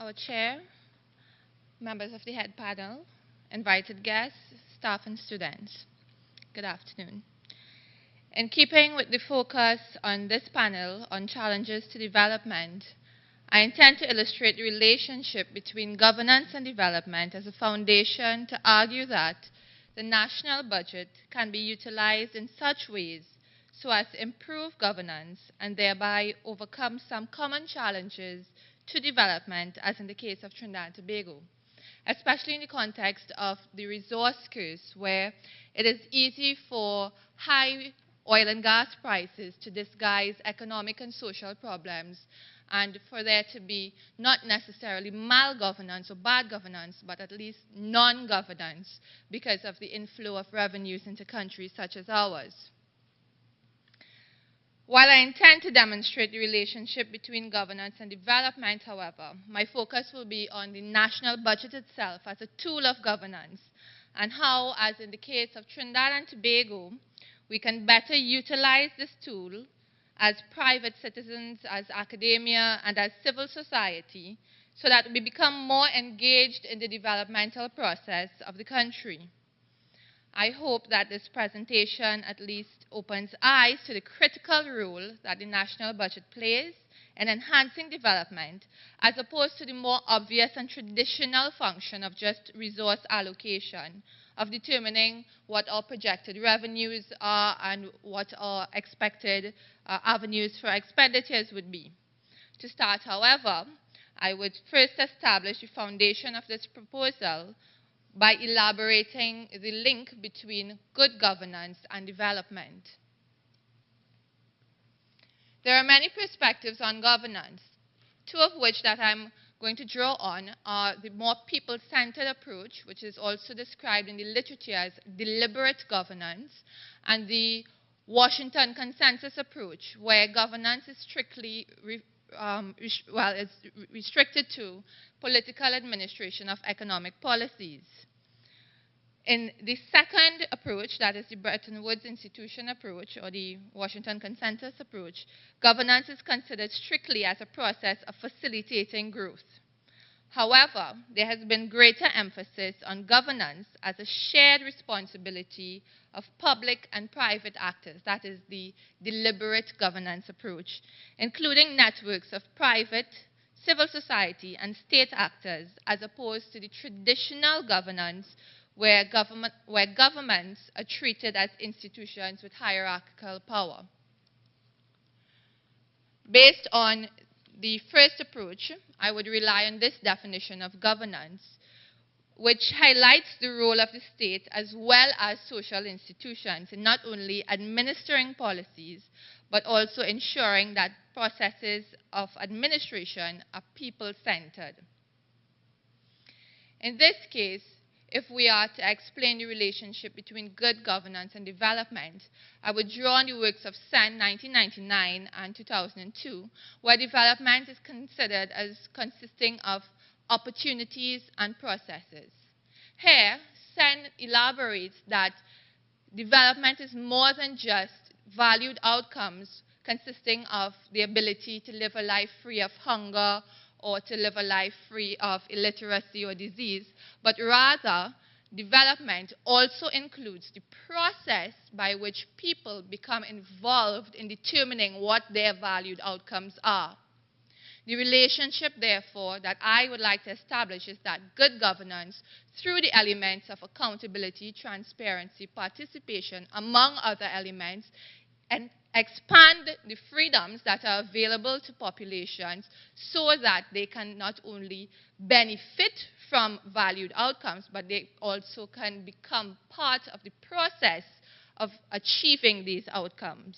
our chair, members of the head panel, invited guests, staff and students. Good afternoon. In keeping with the focus on this panel on challenges to development, I intend to illustrate the relationship between governance and development as a foundation to argue that the national budget can be utilized in such ways so as to improve governance and thereby overcome some common challenges to development, as in the case of Trinidad and Tobago, especially in the context of the resource curse, where it is easy for high oil and gas prices to disguise economic and social problems, and for there to be not necessarily malgovernance or bad governance, but at least non-governance because of the inflow of revenues into countries such as ours. While I intend to demonstrate the relationship between governance and development, however, my focus will be on the national budget itself as a tool of governance, and how, as in the case of Trinidad and Tobago, we can better utilize this tool as private citizens, as academia, and as civil society, so that we become more engaged in the developmental process of the country. I hope that this presentation at least opens eyes to the critical role that the national budget plays in enhancing development, as opposed to the more obvious and traditional function of just resource allocation, of determining what our projected revenues are and what our expected avenues for expenditures would be. To start, however, I would first establish the foundation of this proposal by elaborating the link between good governance and development. There are many perspectives on governance, two of which that I'm going to draw on are the more people-centered approach, which is also described in the literature as deliberate governance, and the Washington consensus approach, where governance is strictly restricted to political administration of economic policies. In the second approach, that is the Bretton Woods institution approach or the Washington consensus approach, governance is considered strictly as a process of facilitating growth. However, there has been greater emphasis on governance as a shared responsibility of public and private actors, that is the deliberate governance approach, including networks of private, civil society, and state actors, as opposed to the traditional governance where governments are treated as institutions with hierarchical power. Based on the first approach, I would rely on this definition of governance, which highlights the role of the state as well as social institutions in not only administering policies, but also ensuring that processes of administration are people-centered. In this case, if we are to explain the relationship between good governance and development, I would draw on the works of Sen 1999 and 2002, where development is considered as consisting of opportunities and processes. Here, Sen elaborates that development is more than just valued outcomes consisting of the ability to live a life free of hunger or to live a life free of illiteracy or disease, but rather development also includes the process by which people become involved in determining what their valued outcomes are. The relationship, therefore, that I would like to establish is that good governance, through the elements of accountability, transparency, participation, among other elements, and expand the freedoms that are available to populations so that they can not only benefit from valued outcomes, but they also can become part of the process of achieving these outcomes.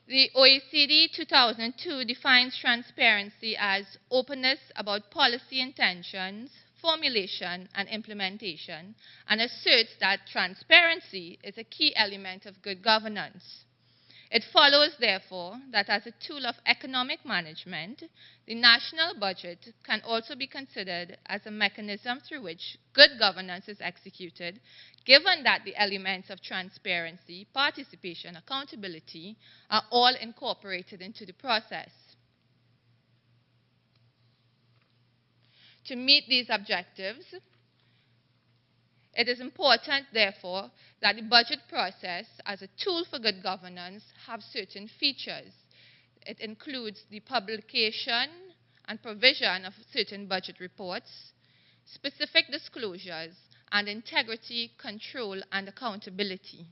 The OECD 2002 defines transparency as openness about policy intentions, formulation, and implementation, and asserts that transparency is a key element of good governance. It follows, therefore, that as a tool of economic management, the national budget can also be considered as a mechanism through which good governance is executed, given that the elements of transparency, participation, accountability are all incorporated into the process. To meet these objectives, it is important, therefore, that the budget process, as a tool for good governance, have certain features. It includes the publication and provision of certain budget reports, specific disclosures, and integrity, control, and accountability.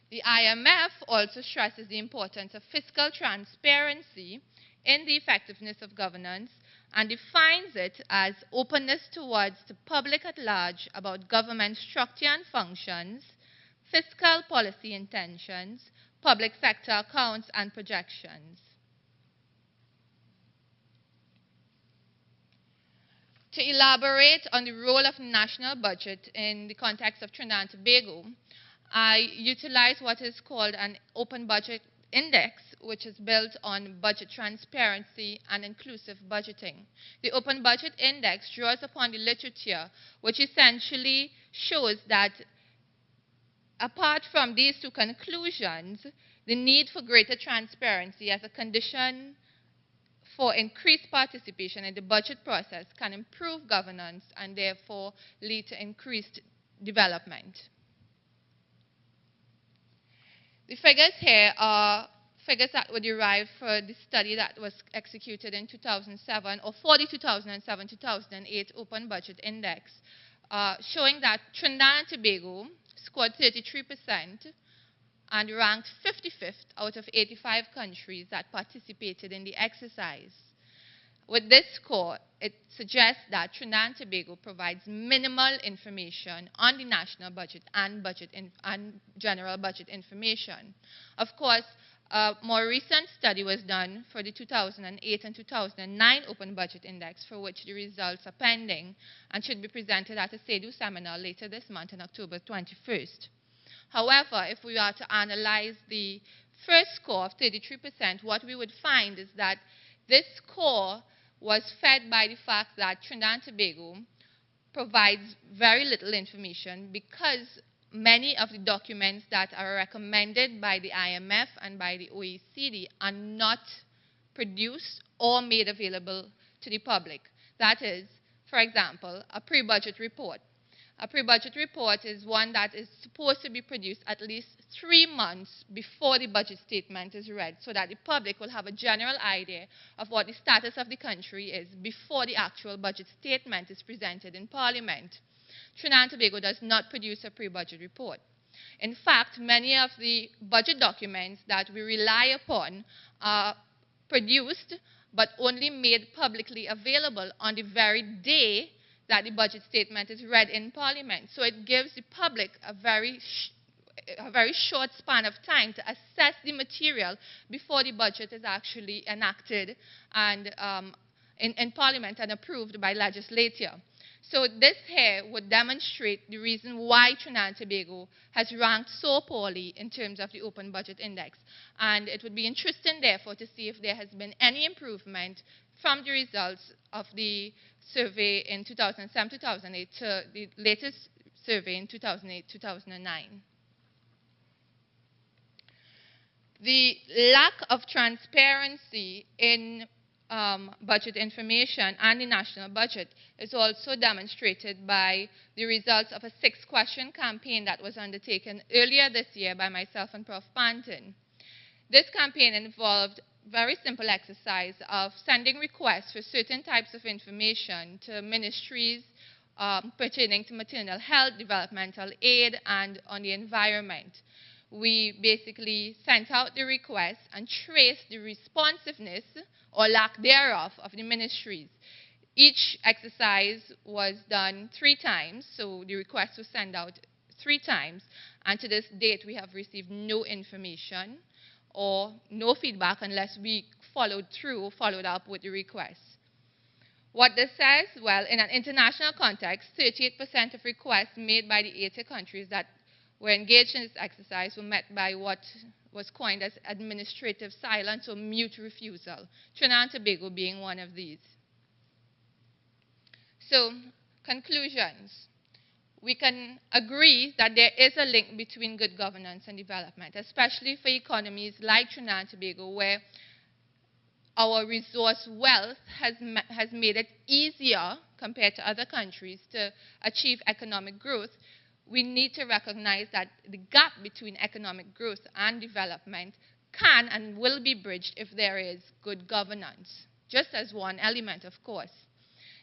The IMF also stresses the importance of fiscal transparency in the effectiveness of governance and defines it as openness towards the public at large about government structure and functions, fiscal policy intentions, public sector accounts, and projections. To elaborate on the role of the national budget in the context of Trinidad and Tobago, I utilize what is called an open budget index, which is built on budget transparency and inclusive budgeting. The Open Budget Index draws upon the literature, which essentially shows that apart from these two conclusions, the need for greater transparency as a condition for increased participation in the budget process can improve governance and therefore lead to increased development. The figures here are figures that were derived for the study that was executed in 2007, or for the 2007-2008 Open Budget Index, showing that Trinidad and Tobago scored 33% and ranked 55th out of 85 countries that participated in the exercise. With this score, it suggests that Trinidad and Tobago provides minimal information on the national budget and general budget information. Of course, a more recent study was done for the 2008 and 2009 Open Budget Index, for which the results are pending and should be presented at a CEDU seminar later this month on October 21st. However, if we are to analyze the first score of 33%, what we would find is that this score was fed by the fact that Trinidad and Tobago provides very little information because many of the documents that are recommended by the IMF and by the OECD are not produced or made available to the public. That is, for example, a pre-budget report. A pre-budget report is one that is supposed to be produced at least 3 months before the budget statement is read, so that the public will have a general idea of what the status of the country is before the actual budget statement is presented in Parliament. Trinidad and Tobago does not produce a pre-budget report. In fact, many of the budget documents that we rely upon are produced but only made publicly available on the very day that the budget statement is read in Parliament. So it gives the public a very short span of time to assess the material before the budget is actually enacted and in Parliament and approved by legislature. So this here would demonstrate the reason why Trinidad and Tobago has ranked so poorly in terms of the Open Budget Index. And it would be interesting, therefore, to see if there has been any improvement from the results of the survey in 2007-2008 to the latest survey in 2008-2009. The lack of transparency in budget information and the national budget is also demonstrated by the results of a 6-question campaign that was undertaken earlier this year by myself and Prof. Panton. This campaign involved very simple exercise of sending requests for certain types of information to ministries pertaining to maternal health, developmental aid, and on the environment. We basically sent out the requests and traced the responsiveness or lack thereof of the ministries. Each exercise was done 3 times, so the request was sent out 3 times, and to this date we have received no information or no feedback unless we followed up with the request. What this says? Well, in an international context, 38% of requests made by the 80 countries that were engaged in this exercise were met by what was coined as administrative silence or mute refusal, Trinidad and Tobago being one of these. So, conclusions. We can agree that there is a link between good governance and development, especially for economies like Trinidad and Tobago, where our resource wealth has made it easier compared to other countries to achieve economic growth. We need to recognize that the gap between economic growth and development can and will be bridged if there is good governance, just as one element, of course.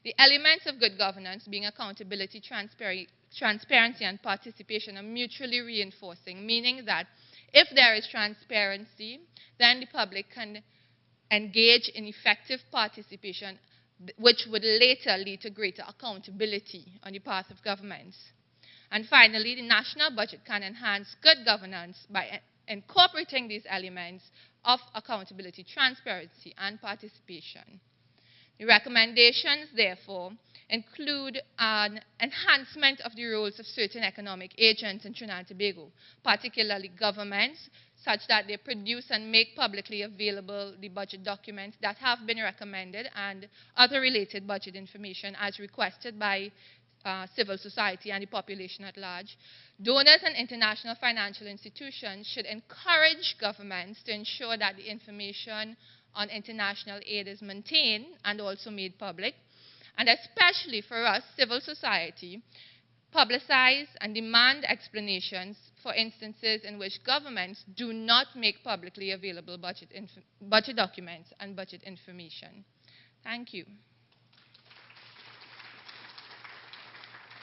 The elements of good governance being accountability, transparency, and participation are mutually reinforcing, meaning that if there is transparency, then the public can engage in effective participation, which would later lead to greater accountability on the part of governments. And finally, the national budget can enhance good governance by incorporating these elements of accountability, transparency, and participation. The recommendations, therefore, include an enhancement of the roles of certain economic agents in Trinidad and Tobago, particularly governments, such that they produce and make publicly available the budget documents that have been recommended and other related budget information as requested by civil society and the population at large. Donors and international financial institutions should encourage governments to ensure that the information on international aid is maintained and also made public, and especially for us, civil society, publicize and demand explanations for instances in which governments do not make publicly available budget documents and budget information. Thank you.